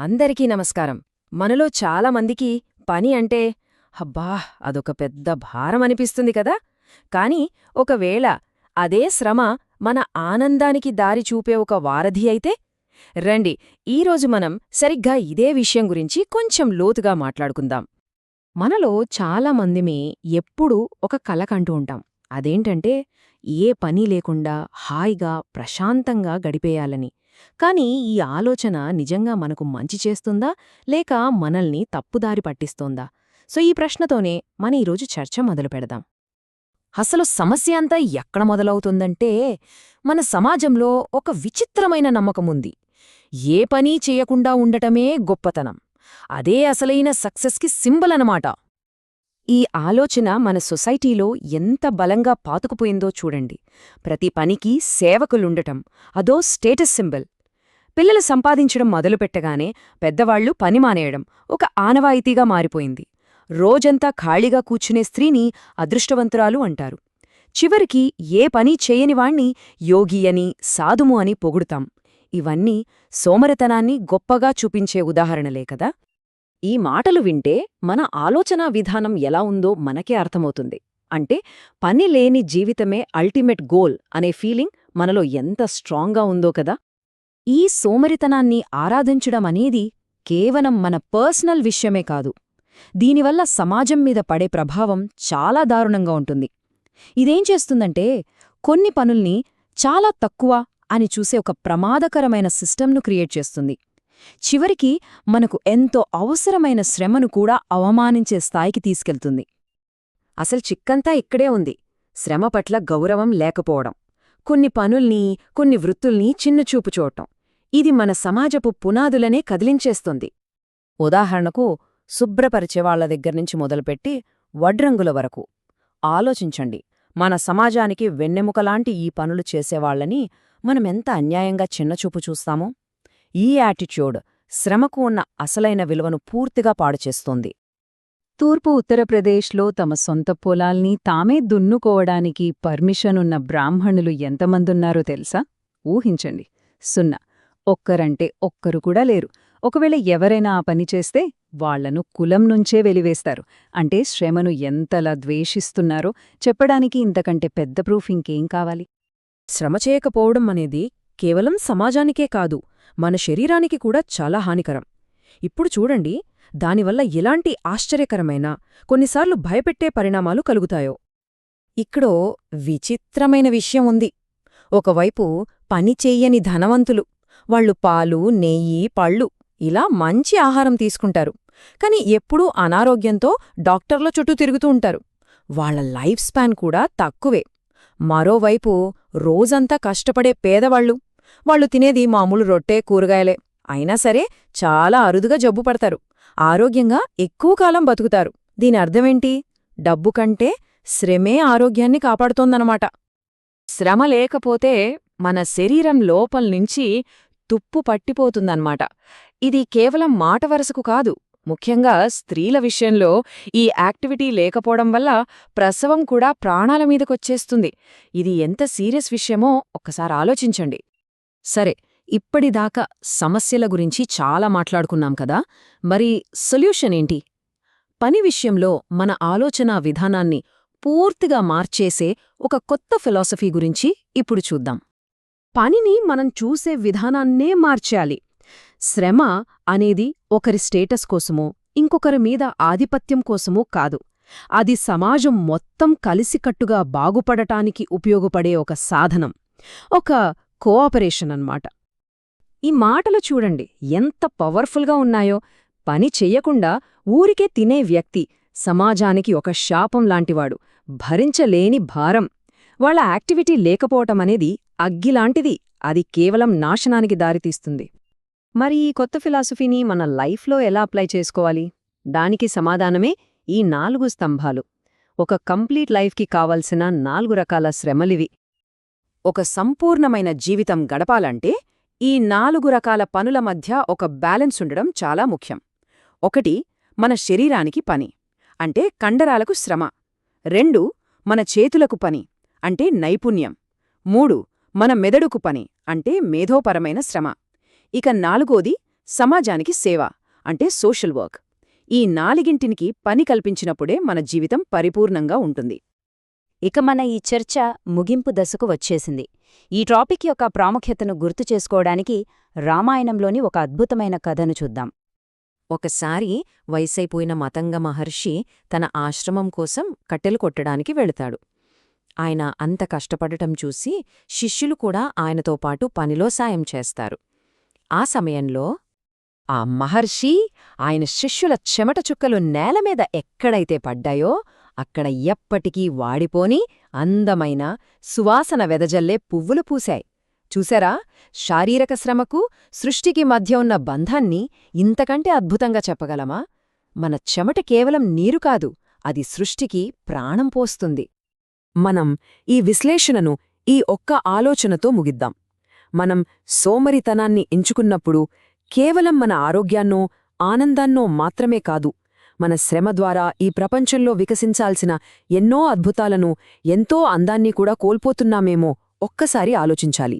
అందరికీ నమస్కారం. మనలో చాలామందికి పని అంటే అబ్బా అదొక పెద్ద భారం అనిపిస్తుంది కదా. కాని ఒకవేళ అదే శ్రమ మన ఆనందానికి దారి చూపే ఒక వారధి అయితే? రండి, ఈరోజు మనం సరిగ్గా ఇదే విషయం గురించి కొంచెం లోతుగా మాట్లాడుకుందాం. మనలో చాలామందిమి ఎప్పుడూ ఒక కల కంటూ ఉంటాం. అదేంటంటే ఏ పని లేకుండా హాయిగా ప్రశాంతంగా గడిపేయాలని. కాని ఈ ఆలోచన నిజంగా మనకు మంచి చేస్తుందా లేక మనల్ని తప్పుదారి పట్టిస్తోందా? ఈ ప్రశ్నతోనే మన ఈరోజు చర్చ మొదలుపెడదాం. అసలు సమస్య అంతా ఎక్కడ మొదలవుతుందంటే మన సమాజంలో ఒక విచిత్రమైన నమ్మకముంది. ఏ పనీ చేయకుండా ఉండటమే గొప్పతనం. అదే అసలైన సక్సెస్కి సింబల్ అనమాట. ఈ ఆలోచన మన సొసైటీలో ఎంత బలంగా పాతుకుపోయిందో చూడండి. ప్రతి పనికి సేవకులుండటం అదో స్టేటస్ సింబల్. పిల్లలు సంపాదించడం మొదలుపెట్టగానే పెద్దవాళ్లు పని మానేయడం ఒక ఆనవాయితీగా మారిపోయింది. రోజంతా ఖాళీగా కూర్చునే స్త్రీని అదృష్టవంతురాలు అంటారు. చివరికి ఏ పనీ చేయనివాణ్ణి యోగి అని సాధుము అని పొగుడుతాం. ఇవన్నీ సోమరితనాన్ని గొప్పగా చూపించే ఉదాహరణలే కదా. ఈ మాటలు వింటే మన ఆలోచనా విధానం ఎలా ఉందో మనకే అర్థమవుతుంది. అంటే పని లేని జీవితమే అల్టిమేట్ గోల్ అనే ఫీలింగ్ మనలో ఎంత స్ట్రాంగ్గా ఉందో కదా. ఈ సోమరితనాన్ని ఆరాధించడమనేది కేవలం మన పర్సనల్ విషయమే కాదు. దీనివల్ల సమాజం మీద పడే ప్రభావం చాలా దారుణంగా ఉంటుంది. ఇదేం చేస్తుందంటే కొన్ని పనుల్ని చాలా తక్కువ అని చూసే ఒక ప్రమాదకరమైన సిస్టమ్ను క్రియేట్ చేస్తుంది. చివరికి మనకు ఎంతో అవసరమైన శ్రమను కూడా అవమానించే స్థాయికి తీసుకెళ్తుంది. అసలు చిక్కంతా ఇక్కడే ఉంది. శ్రమ పట్ల గౌరవం లేకపోవడం, కొన్ని పనుల్ని కొన్ని వృత్తుల్ని చిన్నచూపు చూడటం. ఇది మన సమాజపు పునాదులనే కదిలించేస్తుంది. ఉదాహరణకు శుభ్రపరిచేవాళ్ల దగ్గర్నుంచి మొదలుపెట్టి వడ్రంగుల వరకు ఆలోచించండి. మన సమాజానికి వెన్నెముకలాంటి ఈ పనులు చేసేవాళ్లని మనమెంత అన్యాయంగా చిన్నచూపు చూస్తామో. ఈ యాటిట్యూడ్ శ్రమకు ఉన్న అసలైన విలువను పూర్తిగా పాడుచేస్తోంది. తూర్పు ఉత్తరప్రదేశ్లో తమ సొంత పొలాల్ని తామే దున్నుకోవడానికి పర్మిషనున్న బ్రాహ్మణులు ఎంతమందున్నారో తెలుసా? ఊహించండి, 0. ఒక్కరంటే ఒక్కరు కూడా లేరు. ఒకవేళ ఎవరైనా ఆ పని చేస్తే వాళ్లను కులం నుంచే వెలివేస్తారు. అంటే శ్రమను ఎంతలా ద్వేషిస్తున్నారో చెప్పడానికి ఇంతకంటే పెద్ద ప్రూఫ్ ఇంకేం కావాలి? శ్రమ చేయకపోవడం అనేది కేవలం సమాజానికే కాదు, మన శరీరానికి కూడా చాలా హానికరం. ఇప్పుడు చూడండి, దానివల్ల ఎలాంటి ఆశ్చర్యకరమైన, కొన్నిసార్లు భయపెట్టే పరిణామాలు కలుగుతాయో. ఇక్కడో విచిత్రమైన విషయం ఉంది. ఒకవైపు పని చెయ్యని ధనవంతులు, వాళ్లు పాలు, నెయ్యి, పళ్ళు ఇలా మంచి ఆహారం తీసుకుంటారు. కాని ఎప్పుడూ అనారోగ్యంతో డాక్టర్ల చుట్టూ తిరుగుతూ ఉంటారు. వాళ్ల లైఫ్ స్పాన్ కూడా తక్కువే. మరోవైపు రోజంతా కష్టపడే పేదవాళ్లు, వాళ్లు తినేది మామూలు రొట్టె, కూరగాయలే. అయినా సరే చాలా అరుదుగా జబ్బు పడతారు. ఆరోగ్యంగా ఎక్కువ కాలం బతుకుతారు. దీని అర్థమేంటి? డబ్బు కంటే శ్రమే ఆరోగ్యాన్ని కాపాడుతోందనమాట. శ్రమ లేకపోతే మన శరీరం లోపల్నించి తుప్పు పట్టిపోతుందన్నమాట. ఇది కేవలం మాట వరసకు కాదు. ముఖ్యంగా స్త్రీల విషయంలో ఈ యాక్టివిటీ లేకపోవడం వల్ల ప్రసవం కూడా ప్రాణాల మీదకొచ్చేస్తుంది. ఇది ఎంత సీరియస్ విషయమో ఒక్కసారి ఆలోచించండి. సరే, ఇప్పటిదాకా సమస్యల గురించి చాలా మాట్లాడుకున్నాం కదా. మరి సొల్యూషన్ ఏంటి? పని విషయంలో మన ఆలోచనా విధానాన్ని పూర్తిగా మార్చేసే ఒక కొత్త ఫిలాసఫీ గురించి ఇప్పుడు చూద్దాం. పనిని మనం చూసే విధానాన్నే మార్చాలి. శ్రమ అనేది ఒకరి స్టేటస్ కోసమో, ఇంకొకరి మీద ఆధిపత్యం కోసమో కాదు. అది సమాజం మొత్తం కలిసికట్టుగా బాగుపడటానికి ఉపయోగపడే ఒక సాధనం, ఒక కోఆపరేషన్ అన్నమాట. ఈ మాటలు చూడండి ఎంత పవర్ఫుల్గా ఉన్నాయో. పని చెయ్యకుండా ఊరికే తినే వ్యక్తి సమాజానికి ఒక శాపం లాంటివాడు, భరించలేని భారం. వాళ్ల యాక్టివిటీ లేకపోవటమనేది అగ్గిలాంటిది. అది కేవలం నాశనానికి దారితీస్తుంది. మరి ఈ కొత్త ఫిలాసఫీని మన లైఫ్లో ఎలా అప్లై చేసుకోవాలి? దానికి సమాధానమే ఈ 4 స్తంభాలు. ఒక కంప్లీట్ లైఫ్కి కావలసిన 4 రకాల శ్రమలివి. ఒక సంపూర్ణమైన జీవితం గడపాలంటే ఈ 4 రకాల పనుల మధ్య ఒక బ్యాలెన్స్ ఉండడం చాలా ముఖ్యం. 1. మన శరీరానికి పని, అంటే కండరాలకు శ్రమ. 2. మన చేతులకు పని, అంటే నైపుణ్యం. 3. మన మెదడుకు పని, అంటే మేధోపరమైన శ్రమ. ఇక 4వది సమాజానికి సేవ అంటే సోషల్ వర్క్. ఈ నాలుగింటికి పని కల్పించినప్పుడే మన జీవితం పరిపూర్ణంగా ఉంటుంది. ఇక మన ఈ చర్చ ముగింపు దశకు వచ్చేసింది. ఈ టాపిక్ యొక్క ప్రాముఖ్యతను గుర్తు చేసుకోవడానికి రామాయణంలోని ఒక అద్భుతమైన కథను చూద్దాం. ఒకసారి వయసైపోయిన మతంగ మహర్షి తన ఆశ్రమం కోసం కట్టెలు కొట్టడానికి వెళతాడు. ఆయన అంత కష్టపడటం చూసి శిష్యులు కూడా ఆయనతో పాటు పనిలో సాయం చేస్తారు. ఆ సమయంలో ఆ మహర్షి ఆయన శిష్యుల చెమట చుక్కలు నేలమీద ఎక్కడైతే పడ్డాయో అక్కడ ఎప్పటికీ వాడిపోని అందమైన సువాసన వెదజల్లే పువ్వులు పూశాయి. చూశారా? శారీరక శ్రమకు సృష్టికి మధ్య ఉన్న బంధాన్ని ఇంతకంటే అద్భుతంగా చెప్పగలమా? మన చెమట కేవలం నీరు కాదు, అది సృష్టికి ప్రాణం పోస్తుంది. మనం ఈ విశ్లేషణను ఈ ఒక్క ఆలోచనతో ముగిద్దాం. మనం సోమరితనాన్ని ఎంచుకున్నప్పుడు కేవలం మన ఆరోగ్యాన్నో ఆనందాన్నో మాత్రమే కాదు, మన శ్రమ ద్వారా ఈ ప్రపంచంలో వికసించాల్సిన ఎన్నో అద్భుతాలను, ఎంతో అందాన్ని కూడా కోల్పోతున్నామేమో ఒక్కసారి ఆలోచించాలి.